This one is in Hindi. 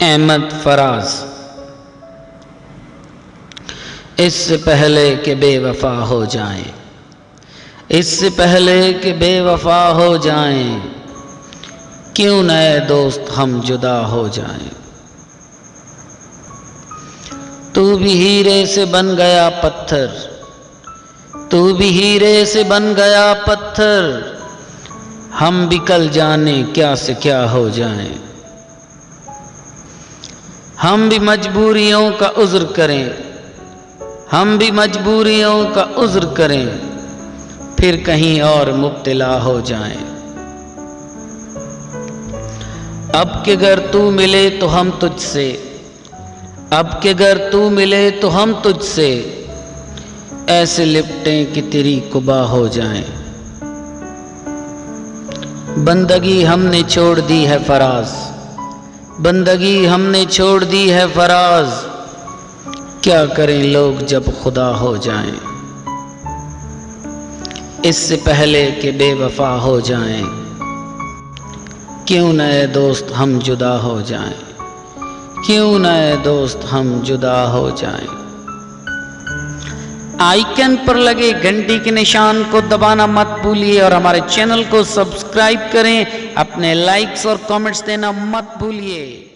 अहमद फराज। इससे पहले कि बेवफा हो जाएं, इससे पहले कि बेवफा हो जाएं, क्यों नए दोस्त हम जुदा हो जाएं। तू भी हीरे से बन गया पत्थर, तू भी हीरे से बन गया पत्थर, हम भी कल जाने क्या से क्या हो जाएं। हम भी मजबूरियों का उज़्र करें, हम भी मजबूरियों का उज़्र करें, फिर कहीं और मुब्तला हो जाएं। अब के घर तू मिले तो हम तुझसे, अब के घर तू मिले तो हम तुझसे, ऐसे लिपटें कि तेरी कुबा हो जाएं। बंदगी हमने छोड़ दी है फराज, बंदगी हमने छोड़ दी है फराज, क्या करें लोग जब खुदा हो जाएं। इससे पहले कि बेवफा हो जाएं, क्यों नए दोस्त हम जुदा हो जाएं, क्यों नए दोस्त हम जुदा हो जाएं। आइकन पर लगे घंटी के निशान को दबाना मत भूलिए और हमारे चैनल को सब्सक्राइब करें। अपने लाइक्स और कमेंट्स देना मत भूलिए।